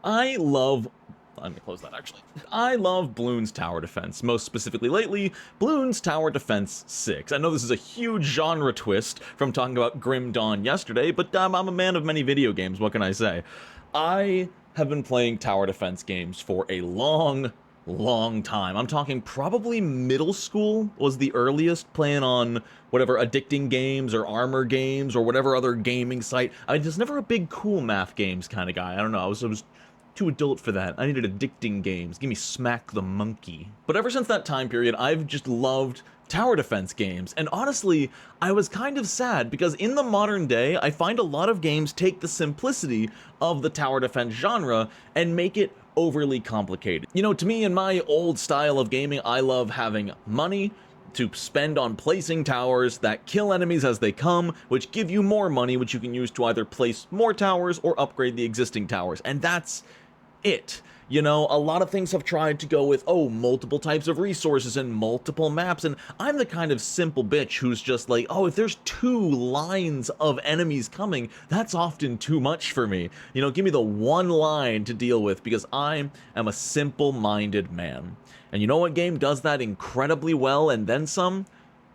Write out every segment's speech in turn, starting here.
I love I'm gonna close that actually. I love Bloons Tower Defense, most specifically lately, Bloons Tower Defense 6. I know this is a huge genre twist from talking about Grim Dawn yesterday, but I'm a man of many video games, what can I say? I have been playing tower defense games for a long time. I'm talking probably middle school was the earliest, playing on whatever addicting games or armor games or whatever other gaming site. I was never a big cool math games kind of guy. I don't know. I was too adult for that. I needed addicting games. Give me Smack the Monkey. But ever since that time period, I've just loved tower defense games. And honestly, I was kind of sad because in the modern day, I find a lot of games take the simplicity of the tower defense genre and make it overly complicated. You know, to me, in my old style of gaming, I love having money to spend on placing towers that kill enemies as they come, which give you more money, which you can use to either place more towers or upgrade the existing towers. And that's it. You know, a lot of things have tried to go with, oh, multiple types of resources and multiple maps, and I'm the kind of simple bitch who's just like, oh, if there's 2 lines of enemies coming, that's often too much for me. You know, give me the 1 line to deal with, because I am a simple-minded man. And you know what game does that incredibly well, and then some?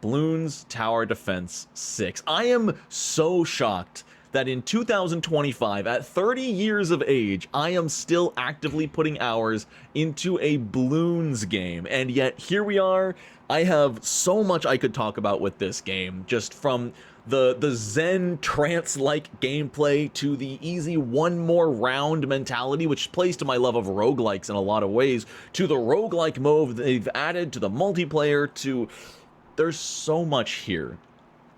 Bloons Tower Defense 6. I am so shocked that in 2025, at 30 years of age, I am still actively putting hours into a Bloons game. And yet, here we are. I have so much I could talk about with this game, just from the zen trance-like gameplay to the easy one more round mentality, which plays to my love of roguelikes in a lot of ways, to the roguelike mode they've added, to the multiplayer, to... There's so much here.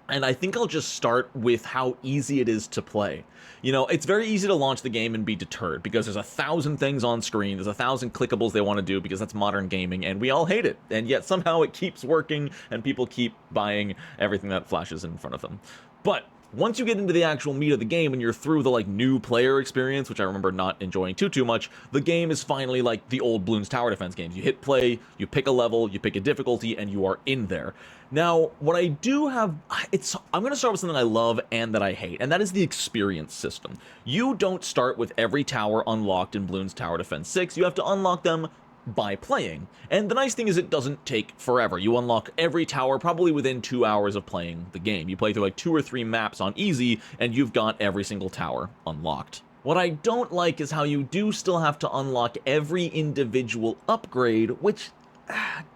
And I think I'll just start with how easy it is to play. You know, it's very easy to launch the game and be deterred because there's 1,000 things on screen, there's 1,000 clickables they want to do because that's modern gaming, and we all hate it. And yet somehow it keeps working and people keep buying everything that flashes in front of them. But once you get into the actual meat of the game and you're through the new player experience, which I remember not enjoying too much, the game is finally like the old Bloons Tower Defense games. You hit play, you pick a level, you pick a difficulty, and you are in there. Now, what I do have, I'm going to start with something I love and that I hate, and that is the experience system. You don't start with every tower unlocked in Bloons Tower Defense 6, you have to unlock them by playing. And the nice thing is it doesn't take forever. You unlock every tower probably within 2 hours of playing the game. You play through like 2 or 3 maps on easy, and you've got every single tower unlocked. What I don't like is how you do still have to unlock every individual upgrade, which,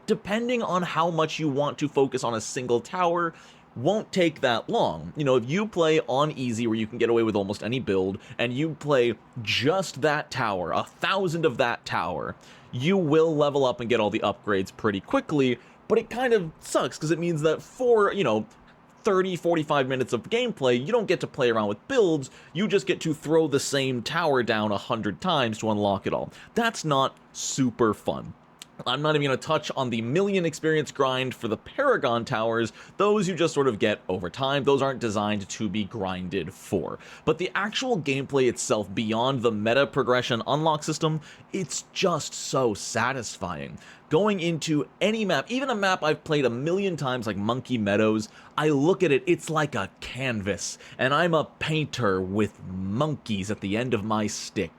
depending on how much you want to focus on a single tower, won't take that long. You know, if you play on easy where you can get away with almost any build, and you play just that tower, 1,000 of that tower, you will level up and get all the upgrades pretty quickly, but it kind of sucks because it means that for, 30, 45 minutes of gameplay, you don't get to play around with builds, you just get to throw the same tower down 100 times to unlock it all. That's not super fun. I'm not even going to touch on the million experience grind for the Paragon Towers. Those you just sort of get over time. Those aren't designed to be grinded for. But the actual gameplay itself, beyond the meta progression unlock system, it's just so satisfying. Going into any map, even a map I've played a million times like Monkey Meadows, I look at it, it's like a canvas, and I'm a painter with monkeys at the end of my stick.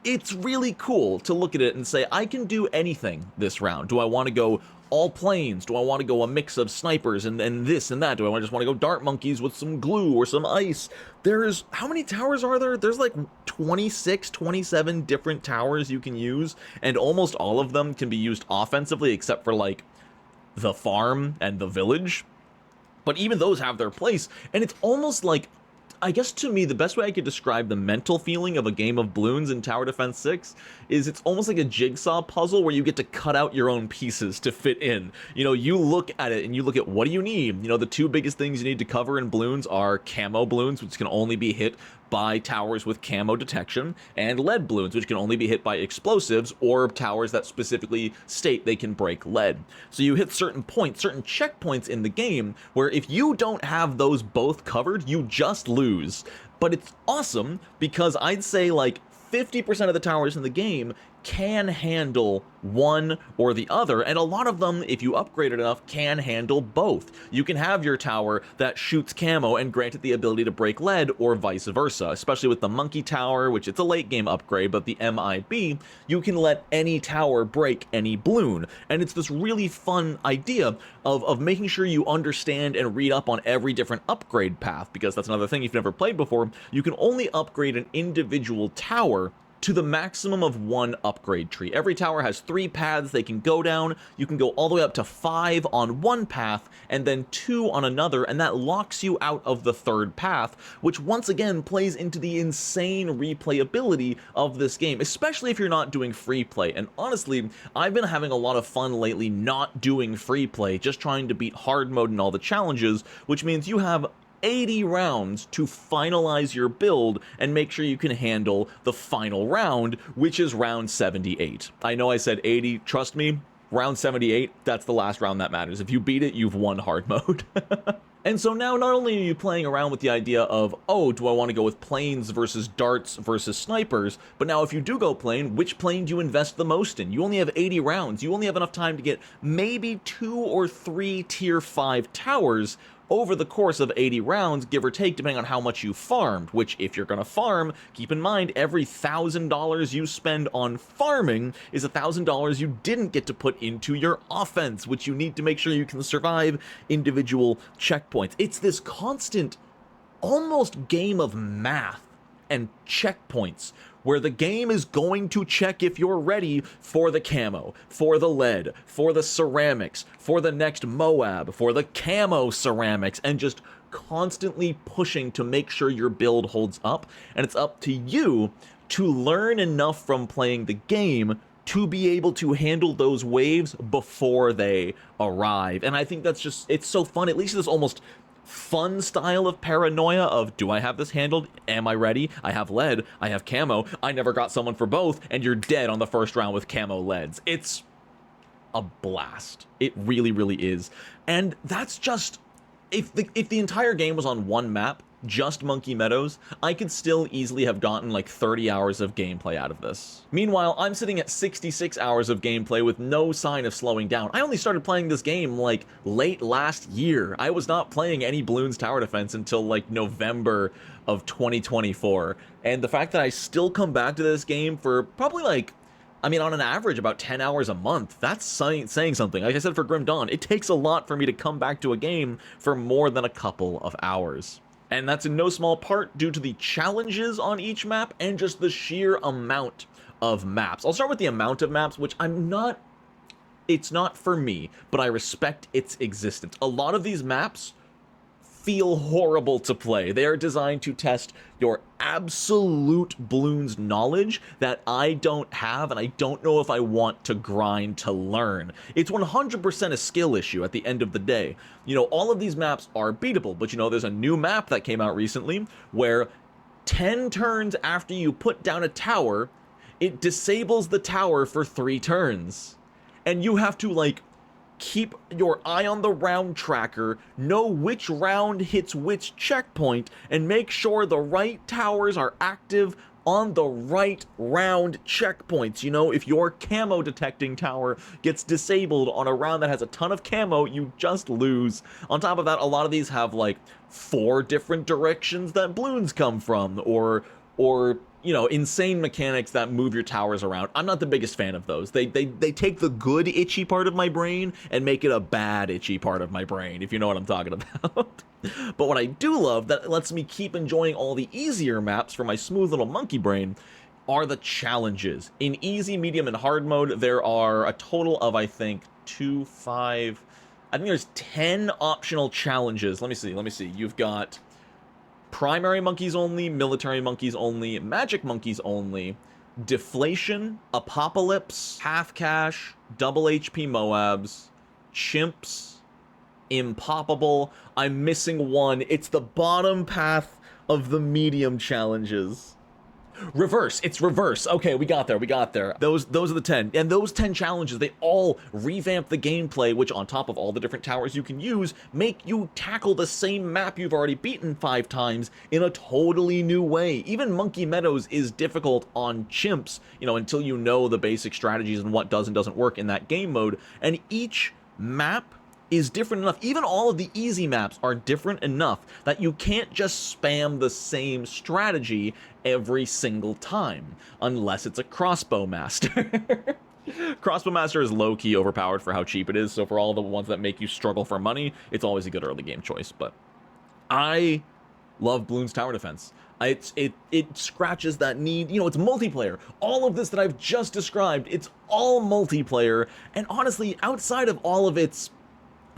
It's really cool to look at it and say, I can do anything this round. Do I want to go all planes? Do I want to go a mix of snipers and this and that? Do I just want to go dart monkeys with some glue or some ice? There's, how many towers are there? There's like 26, 27 different towers you can use, and almost all of them can be used offensively except for like the farm and the village. But even those have their place, and it's almost like, I guess to me, the best way I could describe the mental feeling of a game of Bloons in Tower Defense 6 is it's almost like a jigsaw puzzle where you get to cut out your own pieces to fit in. You know, you look at it and you look at what do you need? You know, the 2 biggest things you need to cover in Bloons are camo balloons, which can only be hit by towers with camo detection, and lead balloons, which can only be hit by explosives or towers that specifically state they can break lead. So you hit certain points, certain checkpoints in the game, where if you don't have those both covered, you just lose. But it's awesome because I'd say like 50% of the towers in the game can handle one or the other, and a lot of them, if you upgrade it enough, can handle both. You can have your tower that shoots camo and grant it the ability to break lead, or vice versa, especially with the monkey tower, which it's a late game upgrade, but the MIB, you can let any tower break any bloon, and it's this really fun idea of making sure you understand and read up on every different upgrade path, because that's another thing if you've never played before. You can only upgrade an individual tower to the maximum of one upgrade tree. Every tower has 3 paths they can go down. You can go all the way up to 5 on one path and then 2 on another, and that locks you out of the 3rd path, which once again plays into the insane replayability of this game, especially if you're not doing free play. And honestly, I've been having a lot of fun lately not doing free play, just trying to beat hard mode and all the challenges, which means you have 80 rounds to finalize your build and make sure you can handle the final round, which is round 78. I know I said 80, trust me, round 78, that's the last round that matters. If you beat it, you've won hard mode. And so now not only are you playing around with the idea of, oh, do I want to go with planes versus darts versus snipers, but now if you do go plane, which plane do you invest the most in? You only have 80 rounds. You only have enough time to get maybe 2 or 3 tier 5 towers over the course of 80 rounds, give or take, depending on how much you farmed, which, if you're gonna farm, keep in mind, every $1,000 you spend on farming is $1,000 you didn't get to put into your offense, which you need to make sure you can survive individual checkpoints. It's this constant, almost game of math and checkpoints, where the game is going to check if you're ready for the camo, for the lead, for the ceramics, for the next Moab, for the camo ceramics, and just constantly pushing to make sure your build holds up. And it's up to you to learn enough from playing the game to be able to handle those waves before they arrive. And I think that's just, it's so fun. At least this almost fun style of paranoia of, do I have this handled? Am I ready? I have lead, I have camo, I never got someone for both, and you're dead on the first round with camo leads. It's a blast. It really, really is. And that's just, if the entire game was on one map, just Monkey Meadows, I could still easily have gotten like 30 hours of gameplay out of this. Meanwhile, I'm sitting at 66 hours of gameplay with no sign of slowing down. I only started playing this game like late last year. I was not playing any Bloons Tower Defense until like November of 2024. And the fact that I still come back to this game for probably like, I mean, on an average, about 10 hours a month, that's saying something. Like I said for Grim Dawn, it takes a lot for me to come back to a game for more than a couple of hours. And that's in no small part due to the challenges on each map and just the sheer amount of maps. I'll start with the amount of maps, which it's not for me, but I respect its existence. A lot of these maps feel horrible to play. They are designed to test your absolute Bloons knowledge that I don't have, and I don't know if I want to grind to learn. It's 100% a skill issue at the end of the day. You know, all of these maps are beatable, but you know, there's a new map that came out recently where 10 turns after you put down a tower, it disables the tower for 3 turns. And you have to, like, keep your eye on the round tracker, know which round hits which checkpoint, and make sure the right towers are active on the right round checkpoints. You know, if your camo detecting tower gets disabled on a round that has a ton of camo, you just lose. On top of that, a lot of these have like 4 different directions that bloons come from, or you know, insane mechanics that move your towers around. I'm not the biggest fan of those. They take the good itchy part of my brain and make it a bad itchy part of my brain, if you know what I'm talking about. But what I do love, that lets me keep enjoying all the easier maps for my smooth little monkey brain, are the challenges. In easy, medium, and hard mode, there are a total of, I think, 2, 5, I think there's 10 optional challenges. Let me see. You've got primary monkeys only, military monkeys only, magic monkeys only, deflation, apocalypse, half cash, double HP Moabs, chimps, impoppable. I'm missing one. It's the bottom path of the medium challenges. Reverse. It's reverse. Okay, we got there. We got there. Those are the 10. And those 10 challenges, they all revamp the gameplay, which on top of all the different towers you can use, make you tackle the same map you've already beaten 5 times in a totally new way. Even Monkey Meadows is difficult on chimps, you know, until you know the basic strategies and what does and doesn't work in that game mode. And each map is different enough. Even all of the easy maps are different enough that you can't just spam the same strategy every single time, unless it's a crossbow master. Crossbow master is low-key overpowered for how cheap it is, so for all the ones that make you struggle for money, it's always a good early game choice. But I love Bloons Tower Defense. It scratches that need. You know, it's multiplayer. All of this that I've just described, it's all multiplayer, and honestly, outside of all of its,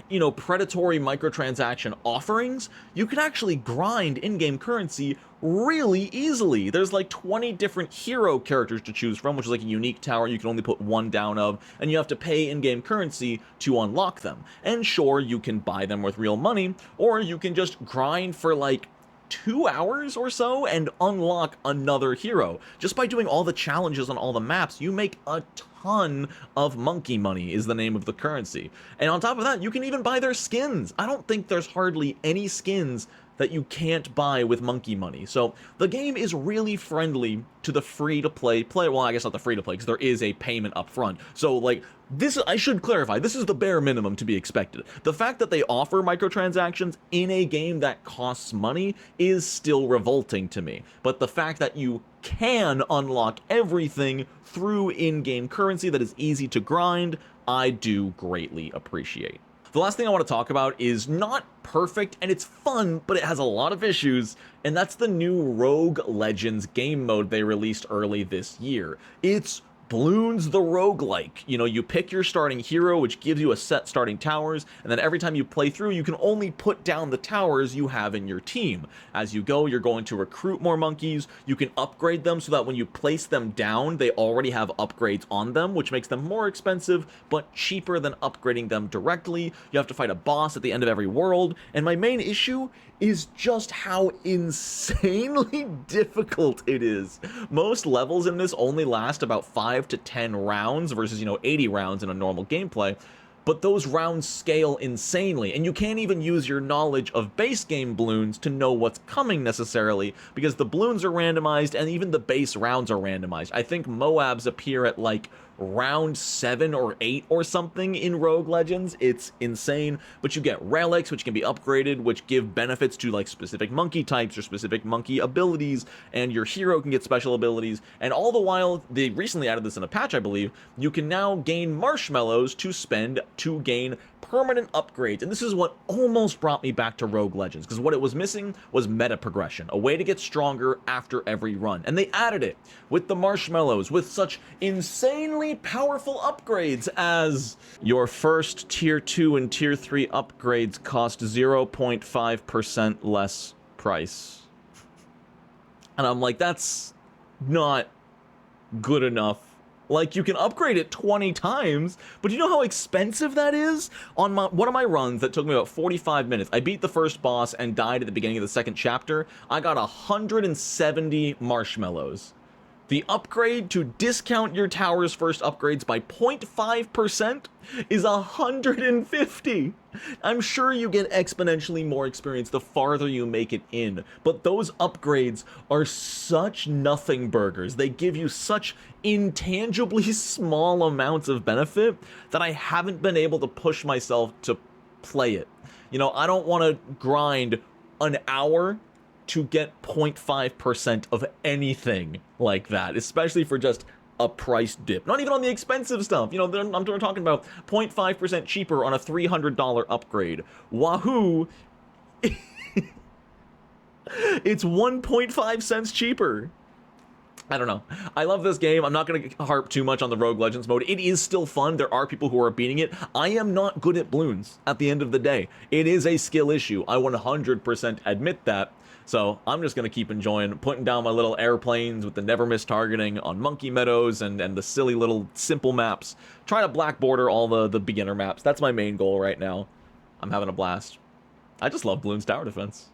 you know, predatory microtransaction offerings, you can actually grind in-game currency really easily. There's like 20 different hero characters to choose from, which is like a unique tower you can only put one down of, and you have to pay in-game currency to unlock them. And sure, you can buy them with real money, or you can just grind for like 2 hours or so and unlock another hero. Just by doing all the challenges on all the maps, you make a ton of monkey money, is the name of the currency. And on top of that, you can even buy their skins. I don't think there's hardly any skins that you can't buy with monkey money. So the game is really friendly to the free-to-play player. Well, I guess not the free-to-play, because there is a payment up front. So, like, this, I should clarify, this is the bare minimum to be expected. The fact that they offer microtransactions in a game that costs money is still revolting to me. But the fact that you can unlock everything through in-game currency that is easy to grind, I do greatly appreciate. The last thing I want to talk about is not perfect, and it's fun, but it has a lot of issues, and that's the new Rogue Legends game mode they released early this year. It's Bloons the roguelike. You know, you pick your starting hero, which gives you a set starting towers, and then every time you play through, you can only put down the towers you have in your team. As you go, you're going to recruit more monkeys. You can upgrade them so that when you place them down, they already have upgrades on them, which makes them more expensive, but cheaper than upgrading them directly. You have to fight a boss at the end of every world, and my main issue is just how insanely difficult it is. Most levels in this only last about 5 to 10 rounds versus, you know, 80 rounds in a normal gameplay, but those rounds scale insanely, and you can't even use your knowledge of base game Bloons to know what's coming necessarily, because the Bloons are randomized and even the base rounds are randomized. I think Moabs appear at like round 7 or 8 or something in Rogue Legends. It's insane, but you get relics, which can be upgraded, which give benefits to like specific monkey types or specific monkey abilities, and your hero can get special abilities, and all the while, they recently added this in a patch, I believe, you can now gain marshmallows to spend to gain permanent upgrades, and this is what almost brought me back to Rogue Legends, because what it was missing was meta progression, a way to get stronger after every run, and they added it with the marshmallows, with such insanely powerful upgrades as your first tier 2 and tier 3 upgrades cost 0.5% less price. And I'm like, that's not good enough. Like, you can upgrade it 20 times, but you know how expensive that is? On one of my runs that took me about 45 minutes, I beat the first boss and died at the beginning of the second chapter. I got 170 marshmallows. The upgrade to discount your tower's first upgrades by 0.5% is 150. I'm sure you get exponentially more experience the farther you make it in, but those upgrades are such nothing burgers. They give you such intangibly small amounts of benefit that I haven't been able to push myself to play it. You know, I don't want to grind an hour to get 0.5% of anything like that, especially for just a price dip. Not even on the expensive stuff. You know, I'm talking about 0.5% cheaper on a $300 upgrade. Wahoo! It's 1.5 cents cheaper. I don't know. I love this game. I'm not going to harp too much on the Rogue Legends mode. It is still fun. There are people who are beating it. I am not good at Bloons at the end of the day. It is a skill issue. I 100% admit that. So I'm just going to keep enjoying putting down my little airplanes with the never miss targeting on Monkey Meadows and the silly little simple maps. Trying to black border all the beginner maps. That's my main goal right now. I'm having a blast. I just love Bloons Tower Defense.